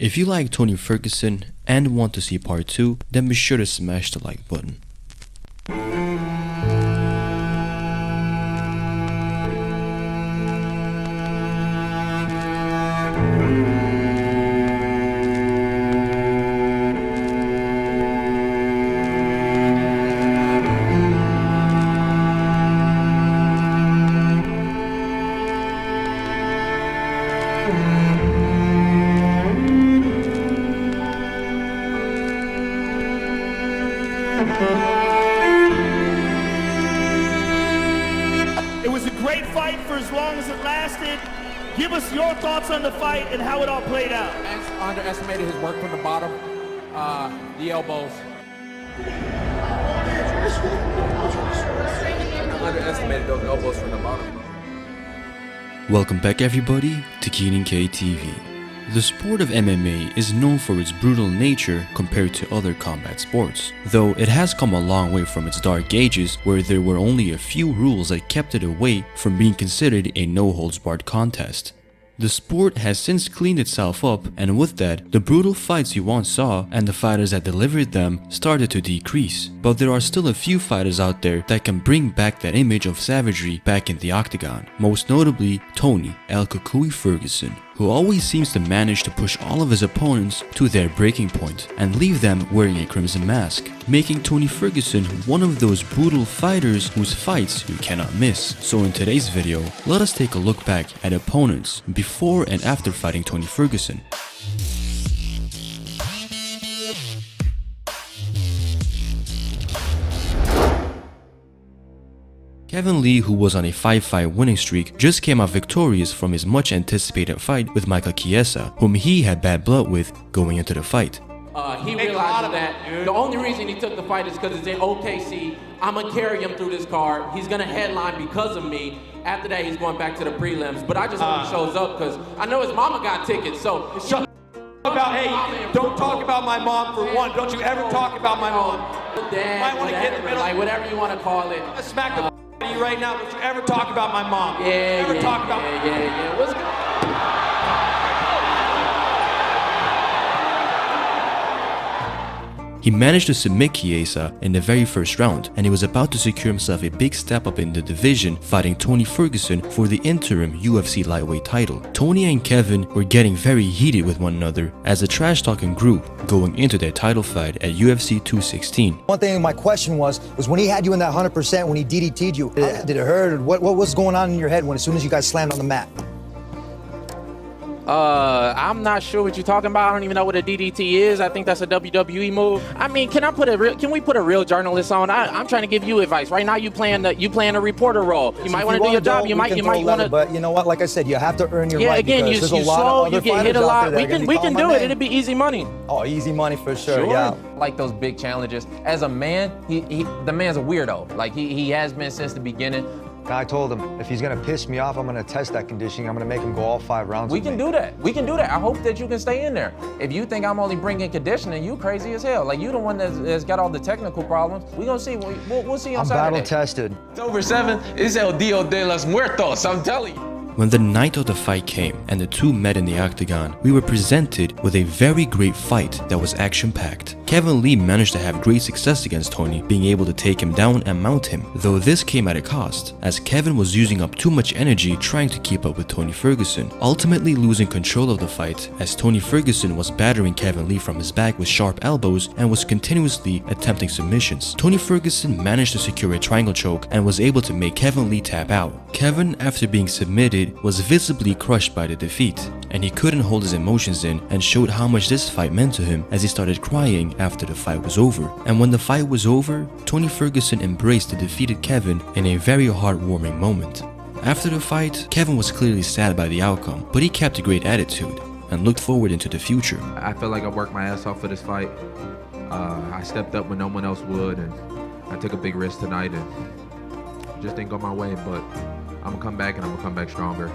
If you like Tony Ferguson and want to see part 2, then be sure to smash the like button. It was a great fight for as long as it lasted. Give us your thoughts on the fight and how it all played out. I underestimated his work from the bottom, the elbows. I underestimated those elbows from the bottom. Welcome back everybody to KENAN TV. The sport of MMA is known for its brutal nature compared to other combat sports, though it has come a long way from its dark ages where there were only a few rules that kept it away from being considered a no-holds-barred contest. The sport has since cleaned itself up, and with that, the brutal fights you once saw and the fighters that delivered them started to decrease. But there are still a few fighters out there that can bring back that image of savagery back in the octagon, most notably Tony El Cucuy Ferguson, who always seems to manage to push all of his opponents to their breaking point and leave them wearing a crimson mask, making Tony Ferguson one of those brutal fighters whose fights you cannot miss. So in today's video, let us take a look back at opponents before and after fighting Tony Ferguson. Kevin Lee, who was on a 5-fight winning streak, just came out victorious from his much anticipated fight with Chiesa, whom he had bad blood with going into the fight. He realized that the only reason he took the fight is because it's in OKC. I'm going to carry him through this card. He's going to headline because of me. After that, he's going back to the prelims. But I just hope he shows up because I know his mama got tickets. So shut about, hey, don't talk about my mom for one. Don't you ever talk about my mom. Dad, might want to get in the middle. Like whatever you want to call it. I smack the out of you right now. Don't you ever talk about my mom. Yeah, Never talk about yeah. What's good? He managed to submit Chiesa in the very first round, and he was about to secure himself a big step up in the division, fighting Tony Ferguson for the interim UFC lightweight title. Tony and Kevin were getting very heated with one another as the trash talking grew going into their title fight at UFC 216. One thing my question was when he had you in that 100%, when he DDT'd you, did it hurt? What was going on in your head as soon as you guys slammed on the mat? I'm not sure what you're talking about. I don't even know what a DDT is. I think that's a WWE move. I mean, can we put a real journalist on? I'm trying to give you advice. Right now, you playing a reporter role. You might want to do your job. You might want to. But you know what? Like I said, you have to earn your right. Yeah, again, you slow, you get hit a lot. We can do it. It'll be easy money. Oh, easy money for sure. Yeah. Like those big challenges. As a man, the man's a weirdo. Like he has been since the beginning. I told him, if he's gonna piss me off, I'm gonna test that conditioning. I'm gonna make him go all 5 rounds. We can do that. We can do that. I hope that you can stay in there. If you think I'm only bringing conditioning, you crazy as hell. Like you the one that's got all the technical problems. We gonna see. We'll see on Saturday. Battle tested. October 7th is El Dia de los Muertos. I'm telling you. When the night of the fight came and the two met in the octagon, we were presented with a very great fight that was action-packed. Kevin Lee managed to have great success against Tony, being able to take him down and mount him, though this came at a cost, as Kevin was using up too much energy trying to keep up with Tony Ferguson, ultimately losing control of the fight as Tony Ferguson was battering Kevin Lee from his back with sharp elbows and was continuously attempting submissions. Tony Ferguson managed to secure a triangle choke and was able to make Kevin Lee tap out. Kevin, after being submitted, was visibly crushed by the defeat, and he couldn't hold his emotions in and showed how much this fight meant to him as he started crying after the fight was over. And when the fight was over, Tony Ferguson embraced the defeated Kevin in a very heartwarming moment. After the fight, Kevin was clearly sad by the outcome, but he kept a great attitude and looked forward into the future. I feel like I worked my ass off for this fight. I stepped up when no one else would, and I took a big risk tonight and just didn't go my way, but I'm gonna come back and I'm gonna come back stronger.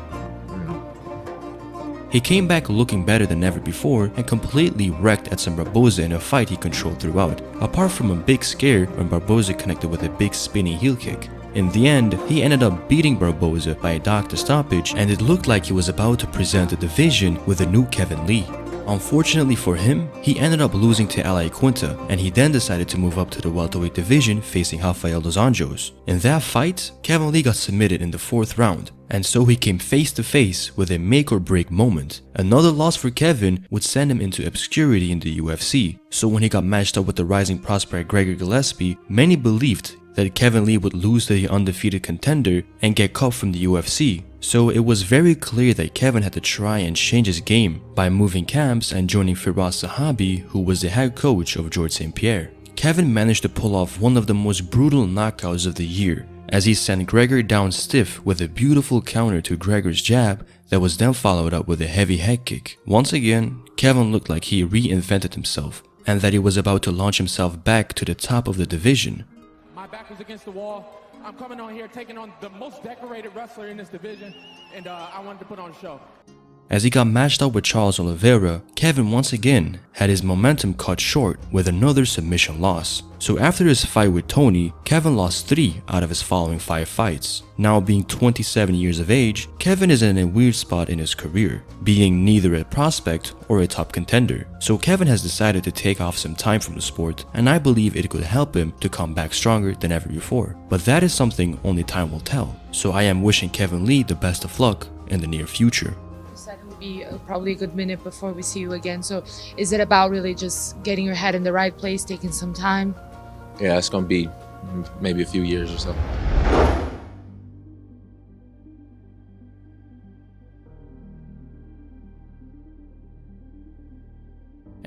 He came back looking better than ever before and completely wrecked Edson Barboza in a fight he controlled throughout, apart from a big scare when Barboza connected with a big spinning heel kick. In the end, he ended up beating Barboza by a doctor stoppage, and it looked like he was about to present the division with a new Kevin Lee. Unfortunately for him, he ended up losing to Ally Quinta, and he then decided to move up to the welterweight division facing Rafael dos Anjos. In that fight, Kevin Lee got submitted in the 4th round, and so he came face to face with a make or break moment. Another loss for Kevin would send him into obscurity in the UFC, so when he got matched up with the rising prospect Gregor Gillespie, many believed that Kevin Lee would lose to the undefeated contender and get cut from the UFC. So it was very clear that Kevin had to try and change his game by moving camps and joining Firas Zahabi, who was the head coach of Georges St-Pierre. Kevin managed to pull off one of the most brutal knockouts of the year, as he sent Gregor down stiff with a beautiful counter to Gregor's jab that was then followed up with a heavy head kick. Once again, Kevin looked like he reinvented himself and that he was about to launch himself back to the top of the division. My back was against the wall. I'm coming on here taking on the most decorated wrestler in this division, and I wanted to put on a show. As he got matched up with Charles Oliveira, Kevin once again had his momentum cut short with another submission loss. So after his fight with Tony, Kevin lost 3 out of his following 5 fights. Now being 27 years of age, Kevin is in a weird spot in his career, being neither a prospect or a top contender. So Kevin has decided to take off some time from the sport, and I believe it could help him to come back stronger than ever before. But that is something only time will tell. So I am wishing Kevin Lee the best of luck in the near future. It will be probably a good minute before we see you again. So is it about really just getting your head in the right place, taking some time? Yeah, it's gonna be maybe a few years or so.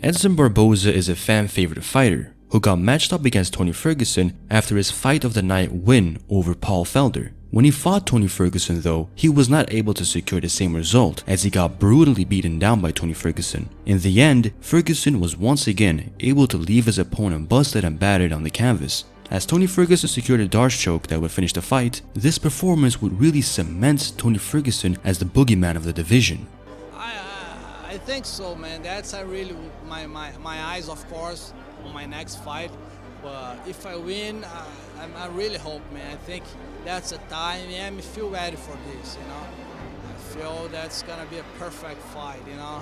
Edson Barboza is a fan favorite fighter who got matched up against Tony Ferguson after his fight of the night win over Paul Felder. When he fought Tony Ferguson though, he was not able to secure the same result as he got brutally beaten down by Tony Ferguson. In the end, Ferguson was once again able to leave his opponent busted and battered on the canvas. As Tony Ferguson secured a Darce choke that would finish the fight, this performance would really cement Tony Ferguson as the boogeyman of the division. I think so, man. That's really my eyes, of course, on my next fight. But if I win, I really hope, man. I think that's the time, and I feel ready for this, you know. I feel that's gonna be a perfect fight, you know.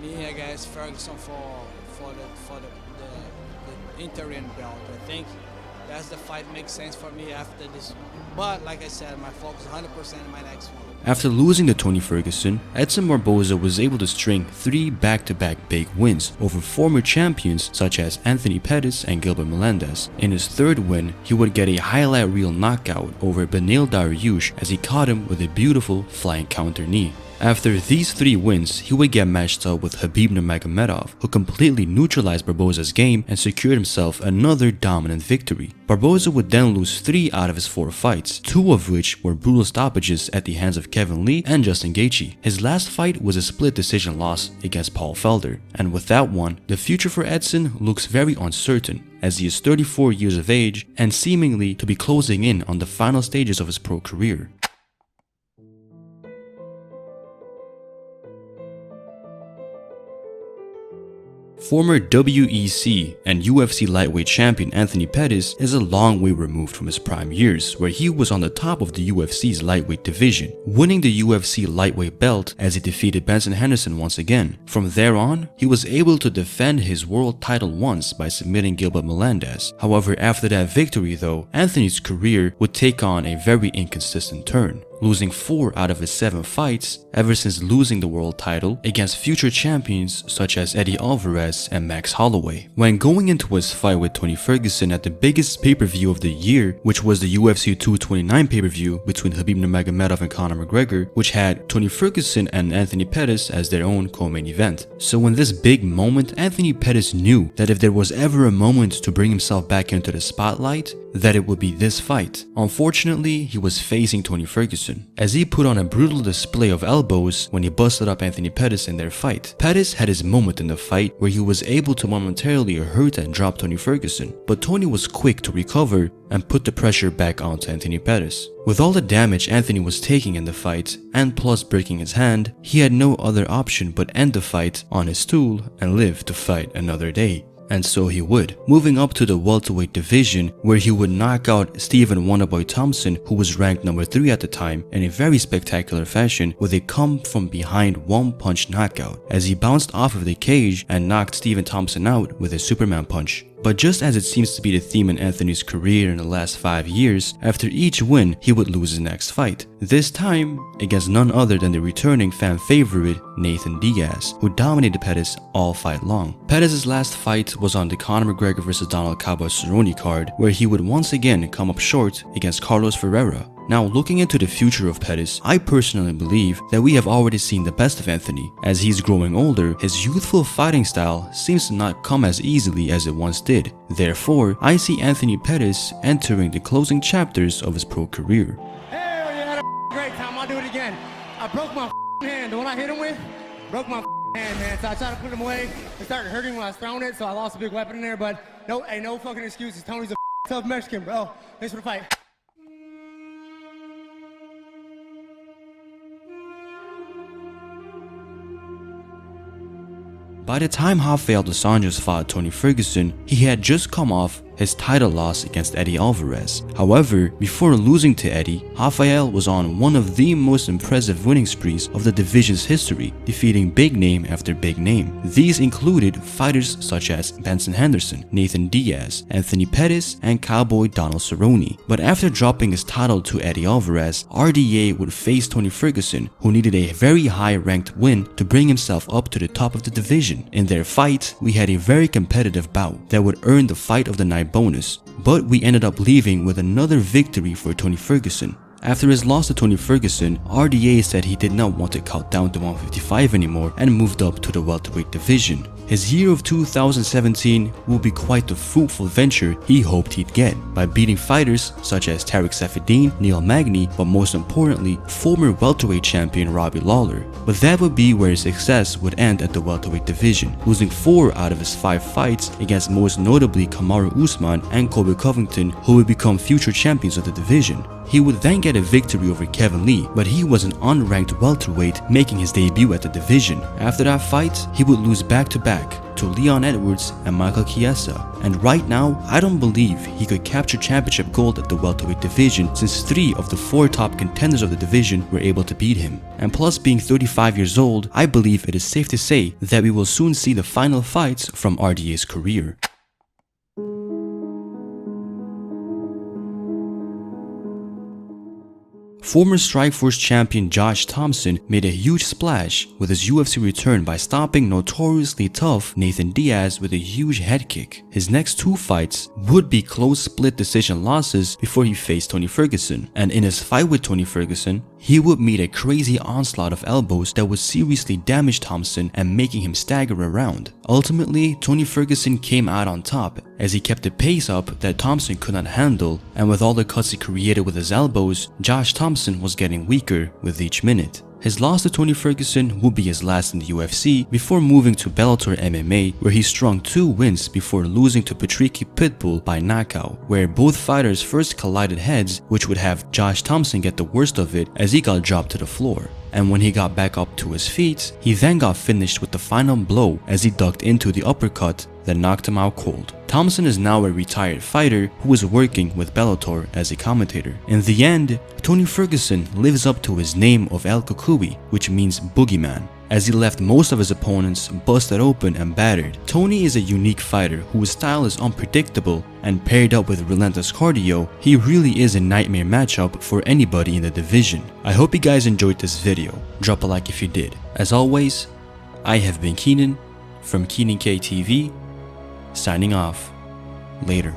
Me against Ferguson for the interim belt. I think that's the fight makes sense for me after this. But like I said, my focus 100% in my next one. After losing to Tony Ferguson, Edson Barboza was able to string 3 back-to-back big wins over former champions such as Anthony Pettis and Gilbert Melendez. In his 3rd win, he would get a highlight reel knockout over Beneil Dariush as he caught him with a beautiful flying counter knee. After these 3 wins, he would get matched up with Khabib Nurmagomedov, who completely neutralized Barboza's game and secured himself another dominant victory. Barboza would then lose 3 out of his 4 fights, 2 of which were brutal stoppages at the hands of Kevin Lee and Justin Gaethje. His last fight was a split decision loss against Paul Felder, and with that one, the future for Edson looks very uncertain, as he is 34 years of age and seemingly to be closing in on the final stages of his pro career. Former WEC and UFC lightweight champion Anthony Pettis is a long way removed from his prime years, where he was on the top of the UFC's lightweight division, winning the UFC lightweight belt as he defeated Benson Henderson once again. From there on, he was able to defend his world title once by submitting Gilbert Melendez. However, after that victory though, Anthony's career would take on a very inconsistent turn, losing 4 out of his 7 fights ever since losing the world title against future champions such as Eddie Alvarez and Max Holloway. When going into his fight with Tony Ferguson at the biggest pay-per-view of the year, which was the UFC 229 pay-per-view between Khabib Nurmagomedov and Conor McGregor, which had Tony Ferguson and Anthony Pettis as their own co-main event. So in this big moment, Anthony Pettis knew that if there was ever a moment to bring himself back into the spotlight, that it would be this fight. Unfortunately, he was facing Tony Ferguson, as he put on a brutal display of elbows when he busted up Anthony Pettis in their fight. Pettis had his moment in the fight where he was able to momentarily hurt and drop Tony Ferguson, but Tony was quick to recover and put the pressure back onto Anthony Pettis. With all the damage Anthony was taking in the fight, and plus breaking his hand, he had no other option but end the fight on his stool and live to fight another day. And so he would, moving up to the welterweight division where he would knock out Stephen Wonderboy Thompson, who was ranked number 3 at the time, in a very spectacular fashion with a come-from-behind one-punch knockout as he bounced off of the cage and knocked Stephen Thompson out with a Superman punch. But just as it seems to be the theme in Anthony's career in the last 5 years, after each win he would lose his next fight. This time against none other than the returning fan favorite Nathan Diaz, who dominated Pettis all fight long. Pettis' last fight was on the Conor McGregor vs Donald Cowboy Cerrone card, where he would once again come up short against Carlos Ferreira. Now, looking into the future of Pettis, I personally believe that we have already seen the best of Anthony. As he's growing older, his youthful fighting style seems to not come as easily as it once did. Therefore, I see Anthony Pettis entering the closing chapters of his pro career. Hell yeah, I had a great time. I'll do it again. I broke my hand. The one I hit him with, broke my hand, man. So I tried to put him away. It started hurting when I was throwing it, so I lost a big weapon in there. But no, ain't no fucking excuses. Tony's a tough Mexican, bro. Thanks for the fight. By the time Rafael dos Anjos fought Tony Ferguson, he had just come off his title loss against Eddie Alvarez. However, before losing to Eddie, Rafael was on one of the most impressive winning sprees of the division's history, defeating big name after big name. These included fighters such as Benson Henderson, Nathan Diaz, Anthony Pettis, and Cowboy Donald Cerrone. But after dropping his title to Eddie Alvarez, RDA would face Tony Ferguson, who needed a very high-ranked win to bring himself up to the top of the division. In their fight, we had a very competitive bout that would earn the fight of the night bonus, but we ended up leaving with another victory for Tony Ferguson. After his loss to Tony Ferguson, RDA said he did not want to cut down to 155 anymore and moved up to the welterweight division. His year of 2017 will be quite the fruitful venture he hoped he'd get, by beating fighters such as Tariq Saffiedine, Neil Magny, but most importantly, former welterweight champion Robbie Lawler. But that would be where his success would end at the welterweight division, losing 4 out of his 5 fights against most notably Kamaru Usman and Colby Covington, who would become future champions of the division. He would then get a victory over Kevin Lee, but he was an unranked welterweight making his debut at the division. After that fight, he would lose back-to-back to Leon Edwards and Michael Chiesa. And right now, I don't believe he could capture championship gold at the welterweight division, since 3 of the 4 top contenders of the division were able to beat him. And plus, being 35 years old, I believe it is safe to say that we will soon see the final fights from RDA's career. Former Strikeforce champion Josh Thompson made a huge splash with his UFC return by stopping notoriously tough Nathan Diaz with a huge head kick. His next 2 fights would be close split decision losses before he faced Tony Ferguson, and in his fight with Tony Ferguson, he would meet a crazy onslaught of elbows that would seriously damage Thompson and making him stagger around. Ultimately, Tony Ferguson came out on top as he kept a pace up that Thompson could not handle, and with all the cuts he created with his elbows, Josh Thompson was getting weaker with each minute. His loss to Tony Ferguson would be his last in the UFC before moving to Bellator MMA, where he strung 2 wins before losing to Patricky Pitbull by knockout, where both fighters first collided heads, which would have Josh Thompson get the worst of it as he got dropped to the floor. And when he got back up to his feet, he then got finished with the final blow as he ducked into the uppercut that knocked him out cold. Thompson is now a retired fighter who is working with Bellator as a commentator. In the end, Tony Ferguson lives up to his name of El Cucuy, which means boogeyman, as he left most of his opponents busted open and battered. Tony is a unique fighter whose style is unpredictable, and paired up with relentless cardio, he really is a nightmare matchup for anybody in the division. I hope you guys enjoyed this video. Drop a like if you did. As always, I have been Kenan from KENAN KTV, signing off. Later.